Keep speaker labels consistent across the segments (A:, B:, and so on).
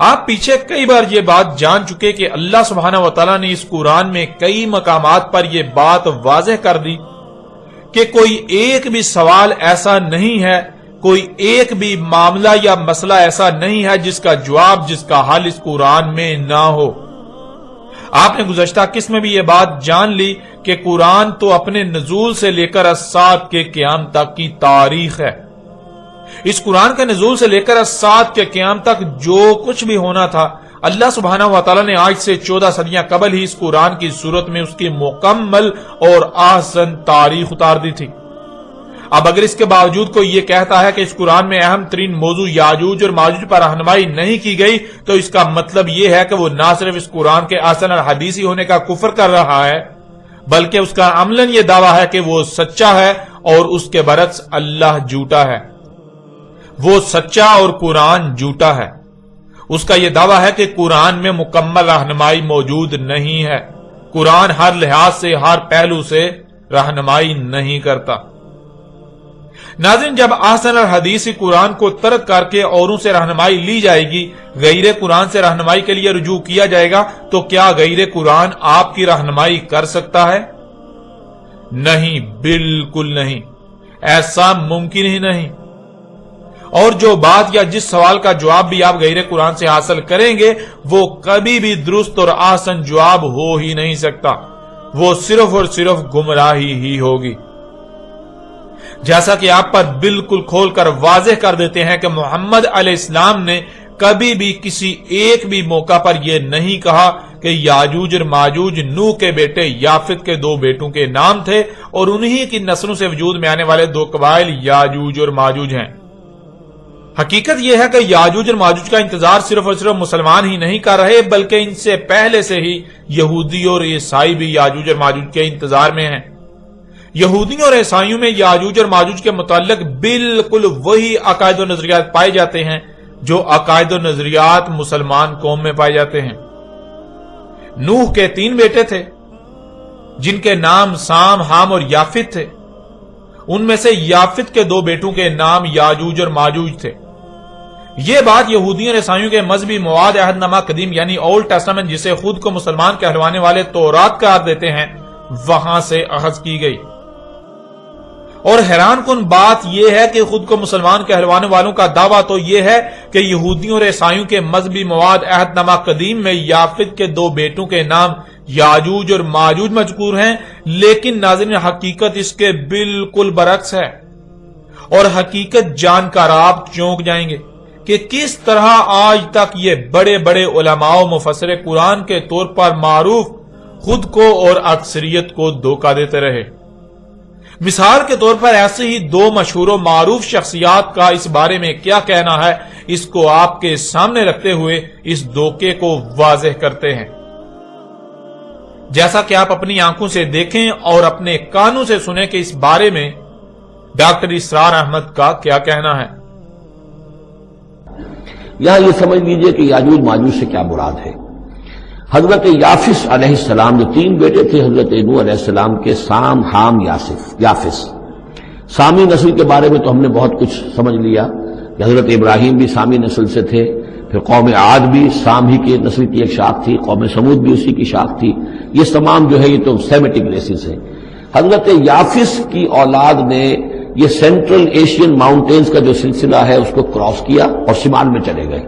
A: آپ پیچھے کئی بار یہ بات جان چکے کہ اللہ سبحانہ و تعالیٰ نے اس قرآن میں کئی مقامات پر یہ بات واضح کر دی کہ کوئی ایک بھی سوال ایسا نہیں ہے، کوئی ایک بھی معاملہ یا مسئلہ ایسا نہیں ہے جس کا جواب، جس کا حل اس قرآن میں نہ ہو۔ آپ نے گزشتہ قسط میں بھی یہ بات جان لی کہ قرآن تو اپنے نزول سے لے کر الساعۃ کے قیام تک کی تاریخ ہے۔ اس قرآن کے نزول سے لے کر الساعۃ کے قیام تک جو کچھ بھی ہونا تھا، اللہ سبحانہ و تعالیٰ نے آج سے 14 صدیاں قبل ہی اس قرآن کی صورت میں اس کی مکمل اور احسن تاریخ اتار دی تھی۔ اب اگر اس کے باوجود کوئی یہ کہتا ہے کہ اس قرآن میں اہم ترین موضوع یاجوج اور ماجوج پر رہنمائی نہیں کی گئی، تو اس کا مطلب یہ ہے کہ وہ نہ صرف اس قرآن کے احسن الحدیثی ہونے کا کفر کر رہا ہے، بلکہ اس کا عملاً یہ دعویٰ ہے کہ وہ سچا ہے اور اس کے برعکس اللہ جھوٹا ہے۔ وہ سچا اور قرآن جھوٹا ہے۔ اس کا یہ دعویٰ ہے کہ قرآن میں مکمل رہنمائی موجود نہیں ہے۔ قرآن ہر لحاظ سے، ہر پہلو سے رہنمائی نہیں کرتا۔ ناظرین، جب احسن الحدیثی قرآن کو ترک کر کے اوروں سے رہنمائی لی جائے گی، غیر قرآن سے رہنمائی کے لیے رجوع کیا جائے گا، تو کیا غیر قرآن آپ کی رہنمائی کر سکتا ہے؟ نہیں، بالکل نہیں، ایسا ممکن ہی نہیں۔ اور جو بات یا جس سوال کا جواب بھی آپ غیر قرآن سے حاصل کریں گے، وہ کبھی بھی درست اور احسن جواب ہو ہی نہیں سکتا، وہ صرف اور صرف گمراہی ہی ہوگی۔ جیسا کہ آپ پر بالکل کھول کر واضح کر دیتے ہیں کہ محمد علیہ السلام نے کبھی بھی کسی ایک بھی موقع پر یہ نہیں کہا کہ یاجوج اور ماجوج نوح کے بیٹے یافت کے 2 بیٹوں کے نام تھے اور انہی کی نسلوں سے وجود میں آنے والے 2 قبائل یاجوج اور ماجوج ہیں۔ حقیقت یہ ہے کہ یاجوج اور ماجوج کا انتظار صرف اور صرف مسلمان ہی نہیں کر رہے، بلکہ ان سے پہلے سے ہی یہودی اور عیسائی بھی یاجوج اور ماجوج کے انتظار میں ہیں۔ یہودیوں اور عیسائیوں میں یاجوج اور ماجوج کے متعلق بالکل وہی عقائد و نظریات پائے جاتے ہیں جو عقائد و نظریات مسلمان قوم میں پائے جاتے ہیں۔ نوح کے 3 بیٹے تھے جن کے نام سام، حام اور یافت تھے۔ ان میں سے یافت کے 2 بیٹوں کے نام یاجوج اور ماجوج تھے۔ یہ بات یہودیوں اور عیسائیوں کے مذہبی مواد عہد نامہ قدیم یعنی اولڈ ٹیسٹامنٹ، جسے خود کو مسلمان کہلوانے والے تورات قرار دیتے ہیں، وہاں سے اخذ کی گئی۔ اور حیران کن بات یہ ہے کہ خود کو مسلمان کہلوانے والوں کا دعویٰ تو یہ ہے کہ یہودیوں اور عیسائیوں کے مذہبی مواد عہد نامہ قدیم میں یافت کے 2 بیٹوں کے نام یاجوج اور ماجوج مذکور ہیں، لیکن ناظرین حقیقت اس کے بالکل برعکس ہے۔ اور حقیقت جان کر آپ چونک جائیں گے کہ کس طرح آج تک یہ بڑے بڑے علماء و مفسر قرآن کے طور پر معروف خود کو اور اکثریت کو دھوکہ دیتے رہے۔ مثال کے طور پر ایسے ہی 2 مشہور و معروف شخصیات کا اس بارے میں کیا کہنا ہے، اس کو آپ کے سامنے رکھتے ہوئے اس دھوکے کو واضح کرتے ہیں۔ جیسا کہ آپ اپنی آنکھوں سے دیکھیں اور اپنے کانوں سے سنیں کہ اس بارے میں ڈاکٹر اسرار احمد کا کیا کہنا ہے۔
B: یہاں یہ سمجھ لیجئے کہ یاجوج ماجوج سے کیا مراد ہے۔ حضرت یافس علیہ السلام جو 3 بیٹے تھے حضرت نوح علیہ السلام کے، سام، حام، یافس۔ سامی نسل کے بارے میں تو ہم نے بہت کچھ سمجھ لیا کہ حضرت ابراہیم بھی سامی نسل سے تھے، پھر قوم عاد بھی سام ہی کی نسل کی ایک شاخ تھی، قوم سمود بھی اسی کی شاخ تھی۔ یہ تمام جو ہے یہ تو سیمیٹک ریسز ہیں۔ حضرت یافس کی اولاد نے یہ سینٹرل ایشین ماؤنٹینز کا جو سلسلہ ہے اس کو کراس کیا اور شمال میں چلے گئے،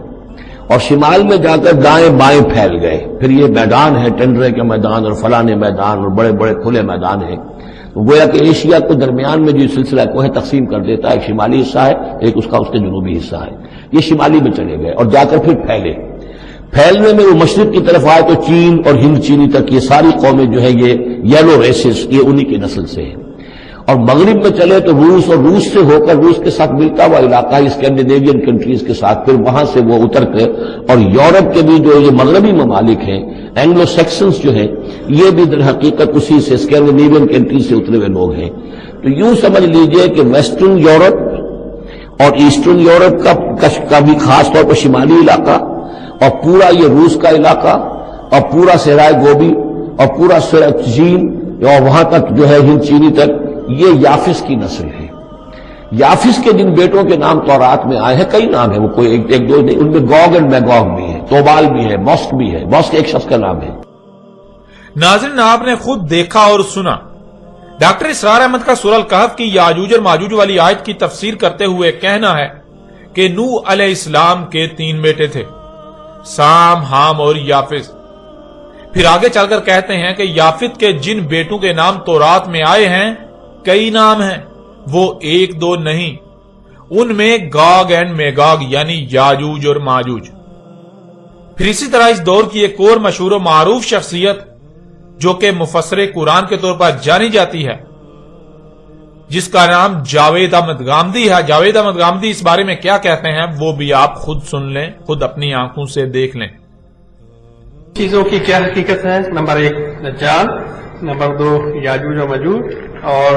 B: اور شمال میں جا کر دائیں بائیں پھیل گئے۔ پھر یہ میدان ہے، ٹنڈرے کے میدان اور فلانے میدان اور بڑے بڑے کھلے میدان ہیں۔ گویا کہ ایشیا کو درمیان میں جو سلسلہ کوہ تقسیم کر دیتا ہے، ایک شمالی حصہ ہے، ایک اس کے جنوبی حصہ ہے۔ یہ شمالی میں چلے گئے اور جا کر پھر پھیلنے میں وہ مشرق کی طرف آئے تو چین اور ہند چینی تک یہ ساری قومیں جو ہے یہ یلو ریسز، یہ انہی کی نسل سے ہیں۔ اور مغرب میں چلے تو روس، اور روس سے ہو کر روس کے ساتھ ملتا ہوا علاقہ اسکینڈینیوین کنٹریز کے ساتھ، پھر وہاں سے وہ اتر کر اور یورپ کے بھی جو یہ مغربی ممالک ہیں، اینگلو سیکسنز جو ہیں، یہ بھی در حقیقت اسی سے اسکینڈینیوین کنٹریز سے اترے ہوئے لوگ ہیں۔ تو یوں سمجھ لیجئے کہ ویسٹرن یورپ اور ایسٹرن یورپ کا بھی خاص طور پر شمالی علاقہ، اور پورا یہ روس کا علاقہ، اور پورا صحرائے گوبی، اور پورا چین، اور وہاں تک جو ہے ہند چینی تک، یہ یافس کی نسل ہے۔ یافس کے جن بیٹوں کے نام تورات میں آئے ہیں کئی نام ہیں، وہ کوئی ایک دو نہیں، ان میں گوگ اینڈ میگوگ بھی ہے، توبال بھی ہے، بوسک بھی ہے، بوسک ایک شخص کا نام ہے۔
A: ناظرین، آپ نے خود دیکھا اور سنا، ڈاکٹر اسرار احمد کا سورہ الکہف کی یاجوج اور ماجوج والی آیت کی تفسیر کرتے ہوئے کہنا ہے کہ نوح علیہ السلام کے 3 بیٹے تھے، سام، حام اور یافس۔ پھر آگے چل کر کہتے ہیں کہ یافت کے جن بیٹوں کے نام تورات میں آئے ہیں کئی نام ہیں، وہ 1-2 نہیں، ان میں گاگ اینڈ میگاگ یعنی یاجوج اور ماجوج۔ پھر اسی طرح اس دور کی ایک اور مشہور و معروف شخصیت جو کہ مفسر قرآن کے طور پر جانی جاتی ہے، جس کا نام جاوید احمد غامدی ہے۔ جاوید احمد غامدی اس بارے میں کیا کہتے ہیں وہ بھی آپ خود سن لیں، خود اپنی آنکھوں سے دیکھ لیں۔
C: چیزوں کی کیا حقیقت ہے؟ نمبر 1 دجال، نمبر 2 یاجوج و ماجوج، اور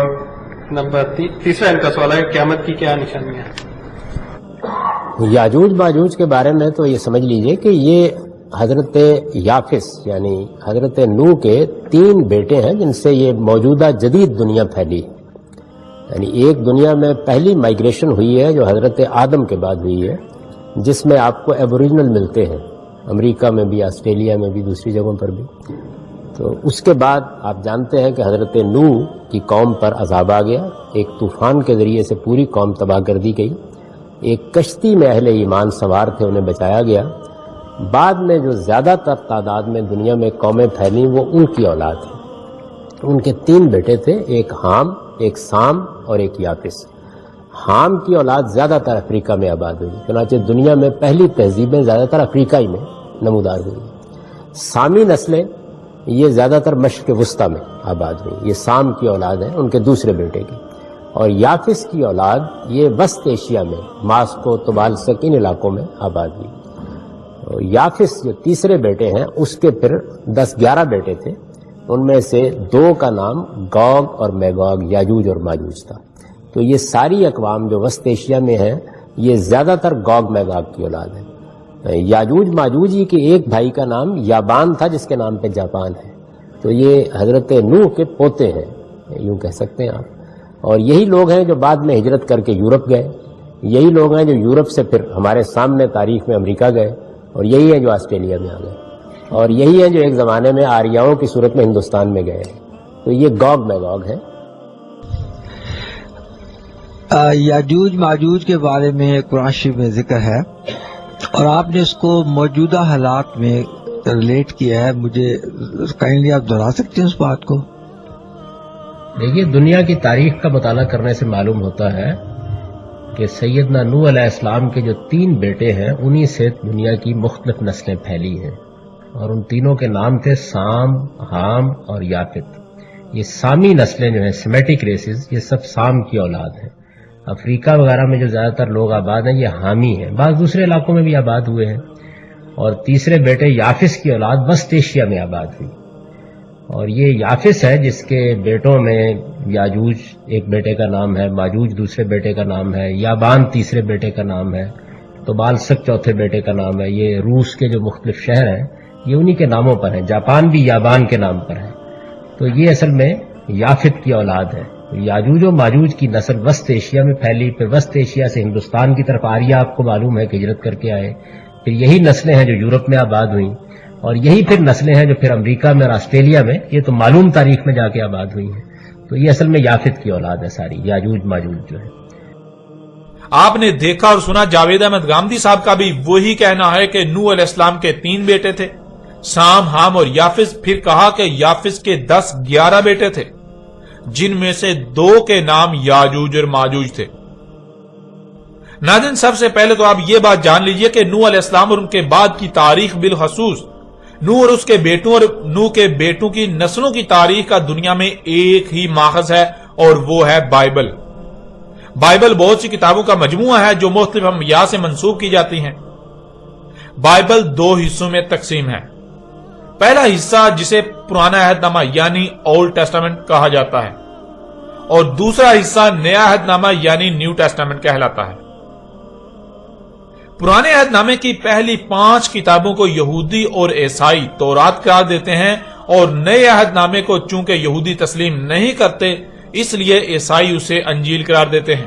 C: نمبر تیسرا ان کا سوال ہے قیامت کی کیا نشانیاں ہیں؟
D: یاجوج ماجوج کے بارے میں تو یہ سمجھ لیجئے کہ یہ حضرت یافس یعنی حضرت نوح کے 3 بیٹے ہیں جن سے یہ موجودہ جدید دنیا پھیلی، یعنی ایک دنیا میں پہلی مائگریشن ہوئی ہے جو حضرت آدم کے بعد ہوئی ہے، جس میں آپ کو ایبوریجنل ملتے ہیں، امریکہ میں بھی، آسٹریلیا میں بھی، دوسری جگہوں پر بھی۔ تو اس کے بعد آپ جانتے ہیں کہ حضرت نوح کی قوم پر عذاب آ گیا، ایک طوفان کے ذریعے سے پوری قوم تباہ کر دی گئی، ایک کشتی میں اہل ایمان سوار تھے، انہیں بچایا گیا۔ بعد میں جو زیادہ تر تعداد میں دنیا میں قومیں پھیلیں وہ ان کی اولاد ہیں۔ ان کے 3 بیٹے تھے، ایک حام، ایک سام اور ایک یافس۔ حام کی اولاد زیادہ تر افریقہ میں آباد ہوئی، چنانچہ دنیا میں پہلی تہذیبیں زیادہ تر افریقہ ہی میں نمودار ہوئی۔ سامی نسلیں یہ زیادہ تر مشرق وسطیٰ میں آباد ہوئی، یہ سام کی اولاد ہے ان کے دوسرے بیٹے کی، اور یافس کی اولاد یہ وسط ایشیا میں ماسکو، طبالسک ان علاقوں میں آباد ہوئی۔ اور یافس جو تیسرے بیٹے ہیں اس کے پھر 10-11 بیٹے تھے، ان میں سے 2 کا نام گوگ اور میگوگ یاجوج اور ماجوج تھا۔ تو یہ ساری اقوام جو وسط ایشیا میں ہیں یہ زیادہ تر گوگ میگوگ کی اولاد ہے۔ یاجوج ماجوج ہی کے ایک بھائی کا نام یابان تھا جس کے نام پہ جاپان ہے، تو یہ حضرت نوح کے پوتے ہیں، یوں کہہ سکتے ہیں آپ۔ اور یہی لوگ ہیں جو بعد میں ہجرت کر کے یورپ گئے، یہی لوگ ہیں جو یورپ سے پھر ہمارے سامنے تاریخ میں امریکہ گئے، اور یہی ہیں جو آسٹریلیا میں آ گئے، اور یہی ہیں جو ایک زمانے میں آریاؤں کی صورت میں ہندوستان میں گئے ہیں۔ تو یہ گوگ میگوگ ہے۔
E: یاجوج ماجوج کے بارے میں قرآن شریف میں ذکر ہے اور آپ نے اس کو موجودہ حالات میں ریلیٹ کیا ہے، مجھے کائنڈلی آپ دہرا سکتے ہیں اس بات کو؟
D: دیکھیے، دنیا کی تاریخ کا مطالعہ کرنے سے معلوم ہوتا ہے کہ سیدنا نوح علیہ السلام کے جو 3 بیٹے ہیں انہی سے دنیا کی مختلف نسلیں پھیلی ہیں، اور ان تینوں کے نام تھے سام، حام اور یافت۔ یہ سامی نسلیں جو ہیں، سیمیٹک ریسز، یہ سب سام کی اولاد ہیں۔ افریقہ وغیرہ میں جو زیادہ تر لوگ آباد ہیں یہ حامی ہیں، بعض دوسرے علاقوں میں بھی آباد ہوئے ہیں۔ اور تیسرے بیٹے یافس کی اولاد وسط ایشیا میں آباد ہوئی، اور یہ یافس ہے جس کے بیٹوں میں یاجوج ایک بیٹے کا نام ہے، ماجوج دوسرے بیٹے کا نام ہے، یابان تیسرے بیٹے کا نام ہے، طبالسک چوتھے بیٹے کا نام ہے۔ یہ روس کے جو مختلف شہر ہیں یہ انہی کے ناموں پر ہیں، جاپان بھی یابان کے نام پر ہے۔ تو یہ اصل میں یافت کی اولاد ہے۔ یاجوج و ماجوج کی نسل وسط ایشیا میں پھیلی، پھر وسط ایشیا سے ہندوستان کی طرف آریا آپ کو معلوم ہے کہ ہجرت کر کے آئے، پھر یہی نسلیں ہیں جو یورپ میں آباد ہوئیں، اور یہی پھر نسلیں ہیں جو پھر امریکہ میں اور آسٹریلیا میں، یہ تو معلوم تاریخ میں جا کے آباد ہوئی ہیں۔ تو یہ اصل میں یافت کی اولاد ہے ساری، یاجوج ماجوج جو ہے۔
A: آپ نے دیکھا اور سنا، جاوید احمد غامدی صاحب کا بھی وہی کہنا ہے کہ نوح علیہ السلام کے 3 بیٹے تھے، سام، حام اور یافس۔ پھر کہا کہ یافس کے 10-11 بیٹے تھے جن میں سے 2 کے نام یاجوج اور ماجوج تھے۔ ناظرین، سب سے پہلے تو آپ یہ بات جان لیجئے کہ نوح علیہ السلام اور ان کے بعد کی تاریخ بالخصوص نوح اور اس کے بیٹوں اور نوح کے بیٹوں کی نسلوں کی تاریخ کا دنیا میں ایک ہی ماخذ ہے، اور وہ ہے بائبل۔ بائبل بہت سی کتابوں کا مجموعہ ہے جو مختلف انبیاء سے منسوب کی جاتی ہیں۔ بائبل 2 حصوں میں تقسیم ہے۔ پہلا حصہ جسے پرانا عہد نامہ یعنی اولڈ ٹیسٹامنٹ کہا جاتا ہے، اور دوسرا حصہ نیا عہد نامہ یعنی نیو ٹیسٹامنٹ کہلاتا ہے۔ پرانے عہد نامے کی پہلی 5 کتابوں کو یہودی اور عیسائی تورات قرار دیتے ہیں، اور نئے عہد نامے کو چونکہ یہودی تسلیم نہیں کرتے اس لیے عیسائی اسے انجیل قرار دیتے ہیں۔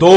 A: 2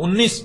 A: 19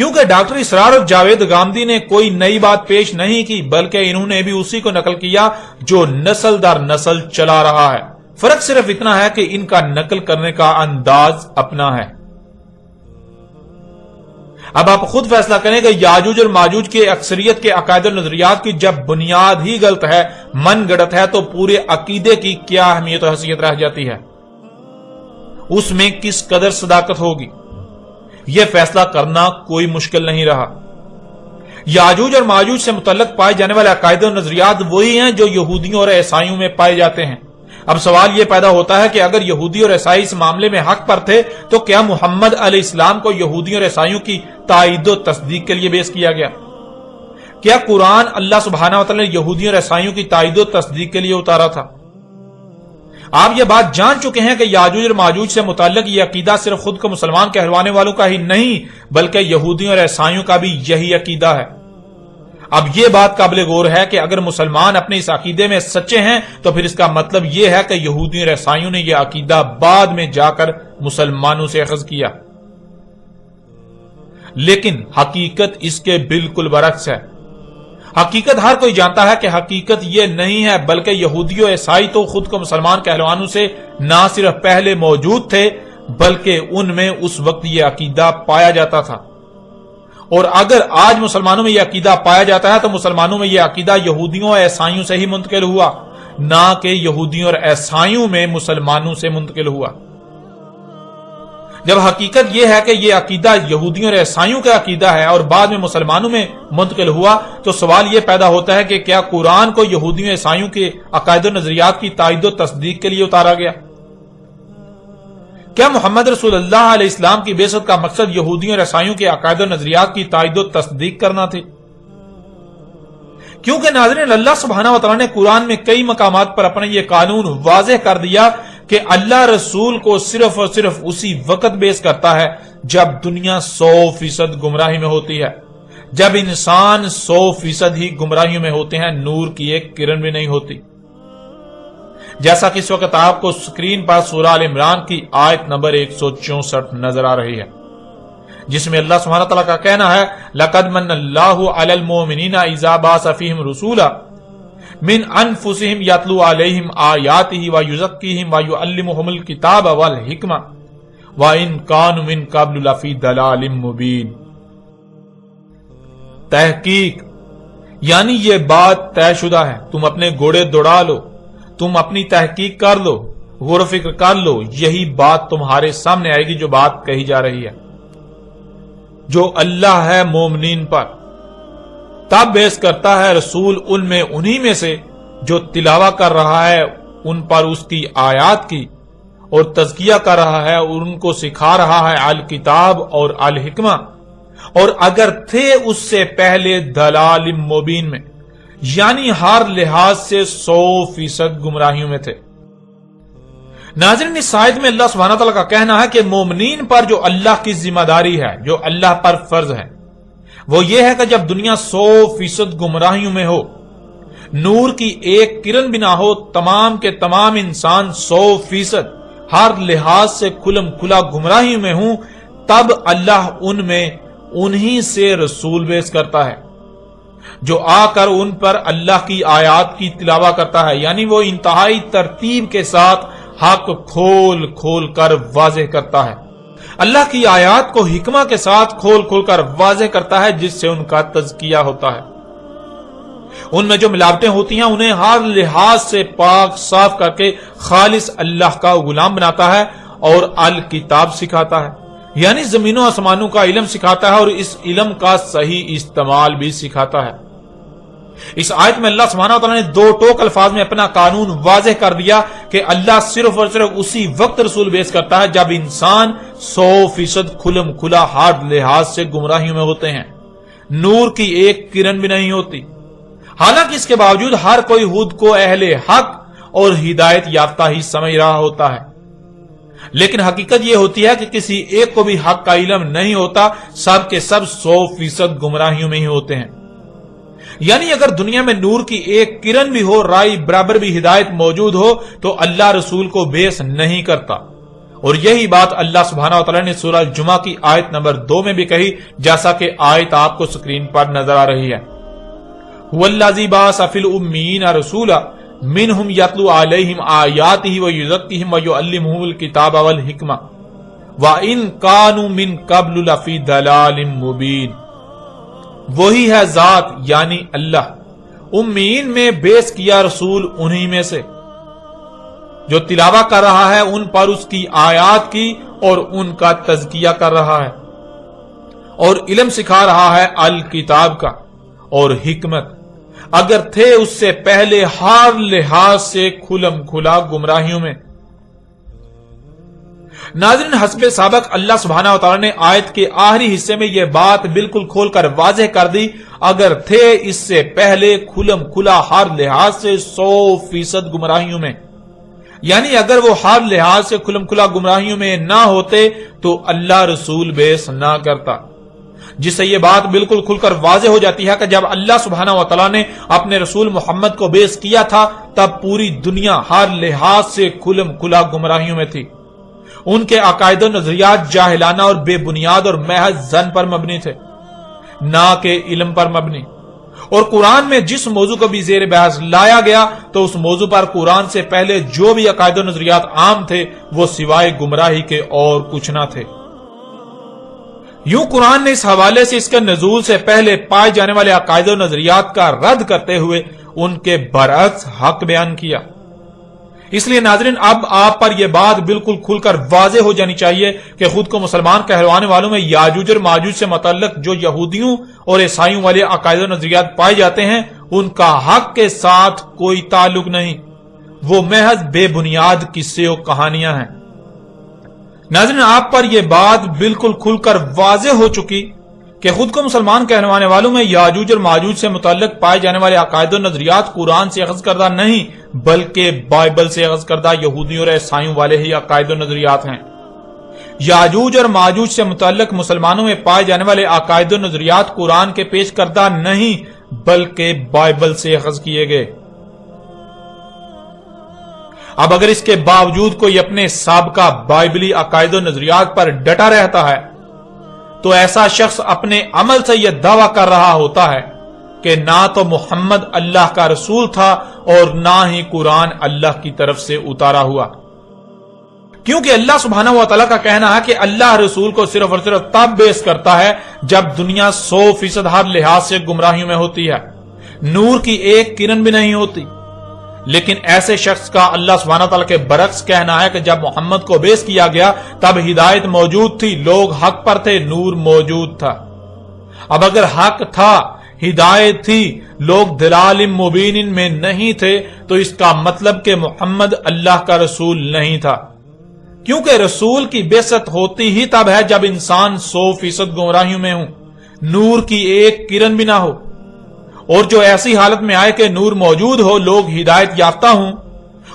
A: کیونکہ ڈاکٹر اسرار اور جاوید گامدی نے کوئی نئی بات پیش نہیں کی، بلکہ انہوں نے بھی اسی کو نقل کیا جو نسل در نسل چلا رہا ہے۔ فرق صرف اتنا ہے کہ ان کا نقل کرنے کا انداز اپنا ہے۔ اب آپ خود فیصلہ کریں کہ یاجوج اور ماجوج کے اکثریت کے عقائد و نظریات کی جب بنیاد ہی غلط ہے، من گڑت ہے، تو پورے عقیدے کی کیا اہمیت و حیثیت رہ جاتی ہے؟ اس میں کس قدر صداقت ہوگی؟ یہ فیصلہ کرنا کوئی مشکل نہیں رہا۔ یاجوج اور ماجوج سے متعلق پائے جانے والے عقائد و نظریات وہی ہیں جو یہودیوں اور عیسائیوں میں پائے جاتے ہیں۔ اب سوال یہ پیدا ہوتا ہے کہ اگر یہودی اور عیسائی اس معاملے میں حق پر تھے تو کیا محمد علیہ السلام کو یہودیوں اور عیسائیوں کی تائید و تصدیق کے لیے پیش کیا گیا؟ کیا قرآن اللہ سبحانہ و تعالی نے یہودیوں اور عیسائیوں کی تائید و تصدیق کے لیے اتارا تھا؟ آپ یہ بات جان چکے ہیں کہ یاجوج اور ماجوج سے متعلق یہ عقیدہ صرف خود کو مسلمان کہلوانے والوں کا ہی نہیں بلکہ یہودیوں اور عیسائیوں کا بھی یہی عقیدہ ہے۔ اب یہ بات قابل غور ہے کہ اگر مسلمان اپنے اس عقیدے میں سچے ہیں تو پھر اس کا مطلب یہ ہے کہ یہودیوں اور عیسائیوں نے یہ عقیدہ بعد میں جا کر مسلمانوں سے اخذ کیا، لیکن حقیقت اس کے بالکل برعکس ہے۔ حقیقت ہر کوئی جانتا ہے کہ حقیقت یہ نہیں ہے، بلکہ یہودی اور عیسائی تو خود کو مسلمان کہلوانوں سے نہ صرف پہلے موجود تھے بلکہ ان میں اس وقت یہ عقیدہ پایا جاتا تھا، اور اگر آج مسلمانوں میں یہ عقیدہ پایا جاتا ہے تو مسلمانوں میں یہ عقیدہ یہودیوں اور عیسائیوں سے ہی منتقل ہوا، نہ کہ یہودیوں اور عیسائیوں میں مسلمانوں سے منتقل ہوا۔ جب حقیقت یہ ہے کہ یہ عقیدہ یہودیوں اور عیسائیوں کا عقیدہ ہے اور بعد میں مسلمانوں میں منتقل ہوا، تو سوال یہ پیدا ہوتا ہے کہ کیا قرآن کو یہودیوں اور عیسائیوں کے عقائد و نظریات کی تائید و تصدیق کے لیے اتارا گیا؟ کیا محمد رسول اللہ علیہ السلام کی بعثت کا مقصد یہودیوں اور عیسائیوں کے عقائد و نظریات کی تائید و تصدیق کرنا تھی؟ کیونکہ ناظرین، اللہ سبحانہ و تعالیٰ نے قرآن میں کئی مقامات پر اپنا یہ قانون واضح کر دیا کہ اللہ رسول کو صرف اور صرف اسی وقت بیعث کرتا ہے جب دنیا 100% گمراہی میں ہوتی ہے، جب انسان 100% ہی گمراہیوں میں ہوتے ہیں، نور کی ایک کرن بھی نہیں ہوتی۔ جیسا کہ اس وقت آپ کو سکرین پر سورہ آل عمران کی آیت نمبر 164 نظر آ رہی ہے، جس میں اللہ سبحانہ تعالیٰ کا کہنا ہے لَقَدْ مَنَّ اللَّهُ عَلَى الْمُؤْمِنِينَ إِذَا بَعَثَ فِيهِمْ رُسُولًا مِنْ أَنفُسِهِمْ يَتْلُو عَلَيْهِمْ آيَاتِهِ وَيُزَكِّيهِمْ وَيُعَلِّمُهُمُ الْكِتَابَ وَالْحِكْمَةَ وَإِنْ كَانُوا مِنْ قَبْلُ لَفِي ضَلَالٍ مُبِينٍ۔ تحقیق یعنی یہ بات طے شدہ ہے، تم اپنے گھوڑے دوڑا لو، تم اپنی تحقیق کر لو، غور و فکر کر لو، یہی بات تمہارے سامنے آئے گی جو بات کہی جا رہی ہے۔ جو اللہ ہے مومنین پر تب بیعث کرتا ہے رسول ان میں انہی میں سے جو تلاوہ کر رہا ہے ان پر اس کی آیات کی، اور تزکیہ کر رہا ہے اور ان کو سکھا رہا ہے الکتاب اور الحکمہ، اور اگر تھے اس سے پہلے دلال مبین میں، یعنی ہر لحاظ سے 100% گمراہیوں میں تھے۔ ناظرین، اس آیت میں اللہ سبحانہ تعالیٰ کا کہنا ہے کہ مومنین پر جو اللہ کی ذمہ داری ہے، جو اللہ پر فرض ہے، وہ یہ ہے کہ جب دنیا 100% گمراہیوں میں ہو، نور کی ایک کرن بھی نہ ہو، تمام کے تمام انسان 100% ہر لحاظ سے کھلم کھلا گمراہیوں میں ہوں، تب اللہ ان میں انہی سے رسول بیعث کرتا ہے جو آ کر ان پر اللہ کی آیات کی تلاوہ کرتا ہے، یعنی وہ انتہائی ترتیب کے ساتھ حق کھول کھول کر واضح کرتا ہے، اللہ کی آیات کو حکمہ کے ساتھ کھول کھول کر واضح کرتا ہے، جس سے ان کا تزکیہ ہوتا ہے۔ ان میں جو ملاوٹیں ہوتی ہیں انہیں ہر لحاظ سے پاک صاف کر کے خالص اللہ کا غلام بناتا ہے اور الکتاب سکھاتا ہے، یعنی زمین و آسمانوں کا علم سکھاتا ہے اور اس علم کا صحیح استعمال بھی سکھاتا ہے۔ اس آیت میں اللہ سبحانہ وتعالی نے دو ٹوک الفاظ میں اپنا قانون واضح کر دیا کہ اللہ صرف اور صرف اسی وقت رسول بیعث کرتا ہے جب انسان 100% کھلم کھلا ہر لحاظ سے گمراہیوں میں ہوتے ہیں، نور کی ایک کرن بھی نہیں ہوتی۔ حالانکہ اس کے باوجود ہر کوئی خود کو اہل حق اور ہدایت یافتہ ہی سمجھ رہا ہوتا ہے، لیکن حقیقت یہ ہوتی ہے کہ کسی ایک کو بھی حق کا علم نہیں ہوتا، سب کے سب 100% گمراہیوں میں ہی ہوتے ہیں۔ یعنی اگر دنیا میں نور کی ایک کرن بھی ہو، رائی برابر بھی ہدایت موجود ہو، تو اللہ رسول کو بیعث نہیں کرتا، اور یہی بات اللہ سبحانہ و تعالیٰ نے سورہ جمعہ کی آیت نمبر 2 میں بھی کہی، جیسا کہ آیت آپ کو سکرین پر نظر آ رہی ہے۔ وَالَّذِي بَعَثَ فِي الْأُمِّيِّينَ رَسُولًا مِّنْهُمْ يَتْلُو عَلَيْهِمْ آيَاتِهِ وَيُزَكِّيهِمْ وَيُعَلِّمُهُمُ الْكِتَابَ وَالْحِكْمَةَ وَإِن كَانُوا مِن قَبْلُ لَفِي ضَلَالٍ مُّبِينٍ۔ وہی ہے ذات یعنی اللہ، امیین میں بیس کیا رسول انہی میں سے، جو تلاوہ کر رہا ہے ان پر اس کی آیات کی اور ان کا تزکیہ کر رہا ہے، اور علم سکھا رہا ہے الکتاب کا اور حکمت، اگر تھے اس سے پہلے ہر لحاظ سے کھلم کھلا گمراہیوں میں۔ ناظرین، حسب سابق اللہ سبحانہ و تعالیٰ نے آیت کے آخری حصے میں یہ بات بالکل کھول کر واضح کر دی، اگر تھے اس سے پہلے کھلم کھلا ہر لحاظ سے 100% گمراہیوں میں، یعنی اگر وہ ہر لحاظ سے کھلم کھلا گمراہیوں میں نہ ہوتے تو اللہ رسول بیس نہ کرتا، جس سے یہ بات بالکل کھل کر واضح ہو جاتی ہے کہ جب اللہ سبحانہ و تعالیٰ نے اپنے رسول محمد کو بیس کیا تھا تب پوری دنیا ہر لحاظ سے کھلم کھلا گمراہیوں میں تھی، ان کے عقائد و نظریات جاہلانہ اور بے بنیاد اور محض ظن پر مبنی تھے، نہ کہ علم پر مبنی، اور قرآن میں جس موضوع کو بھی زیر بحث لایا گیا تو اس موضوع پر قرآن سے پہلے جو بھی عقائد و نظریات عام تھے وہ سوائے گمراہی کے اور کچھ نہ تھے۔ یوں قرآن نے اس حوالے سے اس کے نزول سے پہلے پائے جانے والے عقائد و نظریات کا رد کرتے ہوئے ان کے برعکس حق بیان کیا۔ اس لیے ناظرین، اب آپ پر یہ بات بالکل کھل کر واضح ہو جانی چاہیے کہ خود کو مسلمان کہلوانے والوں میں یاجوج اور ماجوج سے متعلق جو یہودیوں اور عیسائیوں والے عقائد و نظریات پائے جاتے ہیں ان کا حق کے ساتھ کوئی تعلق نہیں، وہ محض بے بنیاد قصے و کہانیاں ہیں۔ ناظرین، آپ پر یہ بات بالکل کھل کر واضح ہو چکی کہ خود کو مسلمان کہلوانے والوں میں یاجوج اور ماجوج سے متعلق پائے جانے والے عقائد و نظریات قرآن سے اخذ کردہ نہیں بلکہ بائبل سے اخذ کردہ یہودیوں اور عیسائیوں والے ہی عقائد و نظریات ہیں۔ یاجوج اور ماجوج سے متعلق مسلمانوں میں پائے جانے والے عقائد و نظریات قرآن کے پیش کردہ نہیں بلکہ بائبل سے اخذ کیے گئے۔ اب اگر اس کے باوجود کوئی اپنے سابقہ بائبلی عقائد و نظریات پر ڈٹا رہتا ہے تو ایسا شخص اپنے عمل سے یہ دعویٰ کر رہا ہوتا ہے کہ نہ تو محمد اللہ کا رسول تھا اور نہ ہی قرآن اللہ کی طرف سے اتارا ہوا، کیونکہ اللہ سبحانہ و تعالیٰ کا کہنا ہے کہ اللہ رسول کو صرف اور صرف تب بیس کرتا ہے جب دنیا 100% ہر لحاظ سے گمراہیوں میں ہوتی ہے، نور کی ایک کرن بھی نہیں ہوتی۔ لیکن ایسے شخص کا اللہ سبحانہ تعالیٰ کے برعکس کہنا ہے کہ جب محمد کو بیس کیا گیا تب ہدایت موجود تھی، لوگ حق پر تھے، نور موجود تھا۔ اب اگر حق تھا، ہدایت تھی، لوگ دلال مبین میں نہیں تھے تو اس کا مطلب کہ محمد اللہ کا رسول نہیں تھا، کیونکہ رسول کی بعثت ہوتی ہی تب ہے جب انسان 100% گمراہیوں میں ہوں، نور کی ایک کرن بھی نہ ہو، اور جو ایسی حالت میں آئے کہ نور موجود ہو، لوگ ہدایت یافتہ ہوں،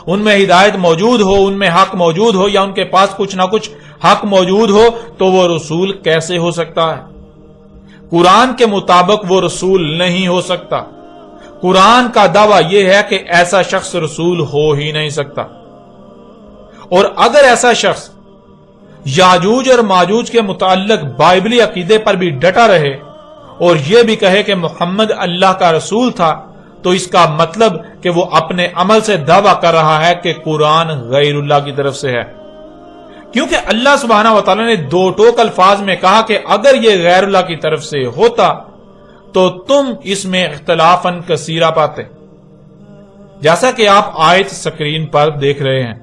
A: ان میں ہدایت موجود ہو، ان میں حق موجود ہو، یا ان کے پاس کچھ نہ کچھ حق موجود ہو، تو وہ رسول کیسے ہو سکتا ہے؟ قرآن کے مطابق وہ رسول نہیں ہو سکتا۔ قرآن کا دعویٰ یہ ہے کہ ایسا شخص رسول ہو ہی نہیں سکتا، اور اگر ایسا شخص یاجوج اور ماجوج کے متعلق بائبلی عقیدے پر بھی ڈٹا رہے اور یہ بھی کہے کہ محمد اللہ کا رسول تھا تو اس کا مطلب کہ وہ اپنے عمل سے دعویٰ کر رہا ہے کہ قرآن غیر اللہ کی طرف سے ہے، کیونکہ اللہ سبحانہ و تعالیٰ نے دو ٹوک الفاظ میں کہا کہ اگر یہ غیر اللہ کی طرف سے ہوتا تو تم اس میں اختلافاً کثیرہ پاتے، جیسا کہ آپ آیت سکرین پر دیکھ رہے ہیں۔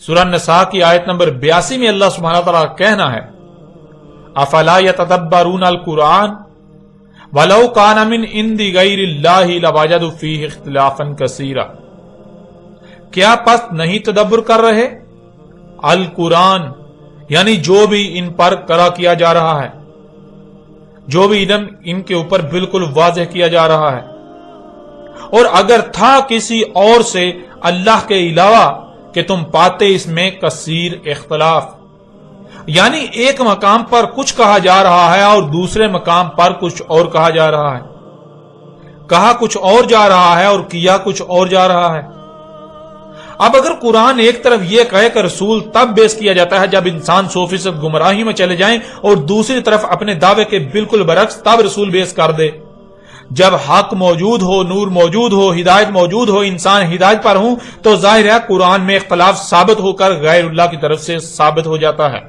A: سورہ نساء کی آیت نمبر 82 میں اللہ سبحانہ و تعالیٰ کہنا ہے افلا یتدبرون القرآن ولو کان من عند غیر اللہ لوجدوا فیہ اختلافا کثیرا، کیا پس نہیں تدبر کر رہے القرآن، یعنی جو بھی ان پر قرأ کیا جا رہا ہے، جو بھی علم ان کے اوپر بالکل واضح کیا جا رہا ہے، اور اگر تھا کسی اور سے اللہ کے علاوہ کہ تم پاتے اس میں کثیر اختلاف، یعنی ایک مقام پر کچھ کہا جا رہا ہے اور دوسرے مقام پر کچھ اور کہا جا رہا ہے، کہا کچھ اور جا رہا ہے اور کیا کچھ اور جا رہا ہے۔ اب اگر قرآن ایک طرف یہ کہے کہ رسول تب بیس کیا جاتا ہے جب انسان 100% گمراہی میں چلے جائیں، اور دوسری طرف اپنے دعوے کے بالکل برعکس تب رسول بیس کر دے جب حق موجود ہو، نور موجود ہو، ہدایت موجود ہو، انسان ہدایت پر ہوں، تو ظاہر ہے قرآن میں اختلاف ثابت ہو کر غیر اللہ کی طرف سے ثابت ہو جاتا ہے۔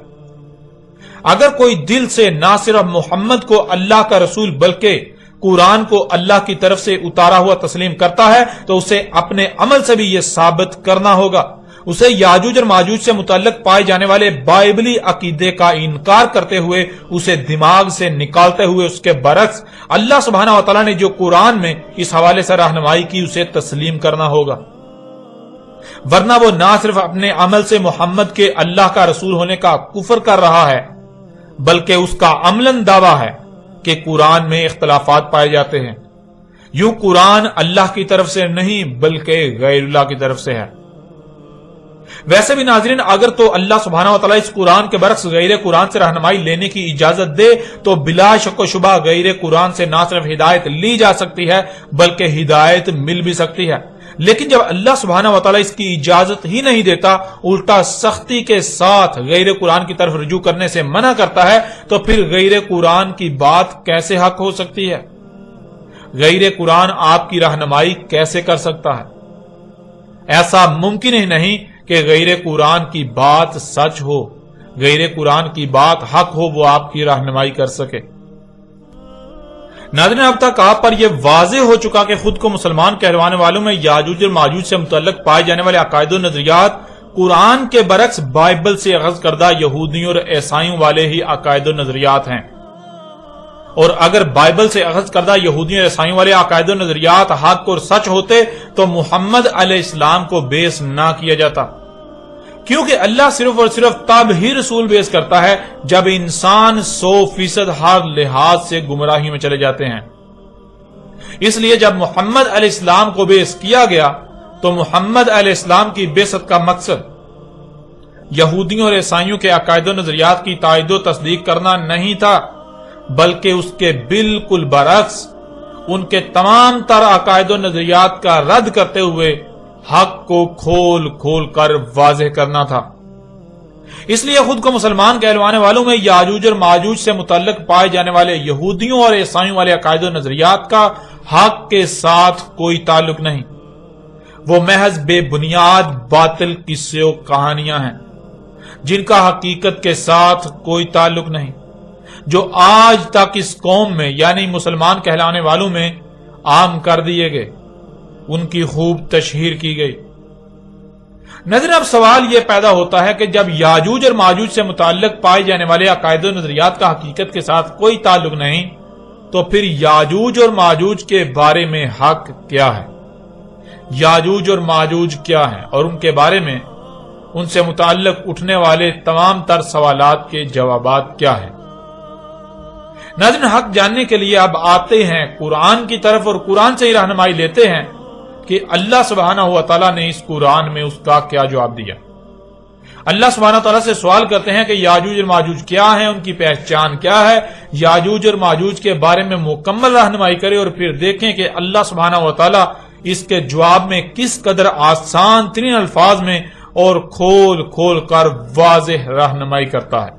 A: اگر کوئی دل سے نہ صرف محمد کو اللہ کا رسول بلکہ قرآن کو اللہ کی طرف سے اتارا ہوا تسلیم کرتا ہے تو اسے اپنے عمل سے بھی یہ ثابت کرنا ہوگا۔ اسے یاجوج اور ماجوج سے متعلق پائے جانے والے بائبلی عقیدے کا انکار کرتے ہوئے، اسے دماغ سے نکالتے ہوئے اس کے برعکس اللہ سبحانہ و تعالیٰ نے جو قرآن میں اس حوالے سے رہنمائی کی اسے تسلیم کرنا ہوگا، ورنہ وہ نہ صرف اپنے عمل سے محمد کے اللہ کا رسول ہونے کا کفر کر رہا ہے بلکہ اس کا عملاً دعویٰ ہے کہ قرآن میں اختلافات پائے جاتے ہیں۔ یوں قرآن اللہ کی طرف سے نہیں بلکہ غیر اللہ کی طرف سے ہے۔ ویسے بھی ناظرین، اگر تو اللہ سبحانہ و تعالیٰ اس قرآن کے برعکس غیر قرآن سے رہنمائی لینے کی اجازت دے تو بلا شک و شبہ غیر قرآن سے نہ صرف ہدایت لی جا سکتی ہے بلکہ ہدایت مل بھی سکتی ہے، لیکن جب اللہ سبحانہ و تعالیٰ اس کی اجازت ہی نہیں دیتا، الٹا سختی کے ساتھ غیر قرآن کی طرف رجوع کرنے سے منع کرتا ہے، تو پھر غیر قرآن کی بات کیسے حق ہو سکتی ہے؟ غیر قرآن آپ کی رہنمائی کیسے کر سکتا ہے؟ ایسا ممکن ہی نہیں کہ غیر قرآن کی بات سچ ہو، غیر قرآن کی بات حق ہو، وہ آپ کی رہنمائی کر سکے۔ ناظرین، اب تک آپ پر یہ واضح ہو چکا کہ خود کو مسلمان کہلوانے والوں میں یاجوج اور ماجوج سے متعلق پائے جانے والے عقائد و نظریات قرآن کے برعکس بائبل سے اخذ کردہ یہودیوں اور عیسائیوں والے ہی عقائد و نظریات ہیں، اور اگر بائبل سے اخذ کردہ یہودیوں اور عیسائیوں والے عقائد و نظریات حق اور سچ ہوتے تو محمد علیہ السلام کو بیس نہ کیا جاتا، کیونکہ اللہ صرف اور صرف تب ہی رسول بیس کرتا ہے جب انسان 100% ہر لحاظ سے گمراہی میں چلے جاتے ہیں۔ اس لیے جب محمد علیہ السلام کو بیس کیا گیا تو محمد علیہ السلام کی بعثت کا مقصد یہودیوں اور عیسائیوں کے عقائد و نظریات کی تائید و تصدیق کرنا نہیں تھا، بلکہ اس کے بالکل برعکس ان کے تمام تر عقائد و نظریات کا رد کرتے ہوئے حق کو کھول کھول کر واضح کرنا تھا۔ اس لیے خود کو مسلمان کہلوانے والوں میں یاجوج اور ماجوج سے متعلق پائے جانے والے یہودیوں اور عیسائیوں والے عقائد و نظریات کا حق کے ساتھ کوئی تعلق نہیں، وہ محض بے بنیاد باطل قصے و کہانیاں ہیں جن کا حقیقت کے ساتھ کوئی تعلق نہیں، جو آج تک اس قوم میں یعنی مسلمان کہلانے والوں میں عام کر دیے گئے، ان کی خوب تشہیر کی گئی۔ نظر اب سوال یہ پیدا ہوتا ہے کہ جب یاجوج اور ماجوج سے متعلق پائے جانے والے عقائد و نظریات کا حقیقت کے ساتھ کوئی تعلق نہیں، تو پھر یاجوج اور ماجوج کے بارے میں حق کیا ہے؟ یاجوج اور ماجوج کیا ہیں اور ان کے بارے میں ان سے متعلق اٹھنے والے تمام تر سوالات کے جوابات کیا ہیں؟ ناظرین، حق جاننے کے لیے اب آتے ہیں قرآن کی طرف اور قرآن سے ہی رہنمائی لیتے ہیں کہ اللہ سبحانہ و تعالیٰ نے اس قرآن میں اس کا کیا جواب دیا۔ اللہ سبحانہ و تعالیٰ سے سوال کرتے ہیں کہ یاجوج اور ماجوج کیا ہیں، ان کی پہچان کیا ہے، یاجوج اور ماجوج کے بارے میں مکمل رہنمائی کرے، اور پھر دیکھیں کہ اللہ سبحانہ و تعالیٰ اس کے جواب میں کس قدر آسان ترین الفاظ میں اور کھول کھول کر واضح رہنمائی کرتا ہے۔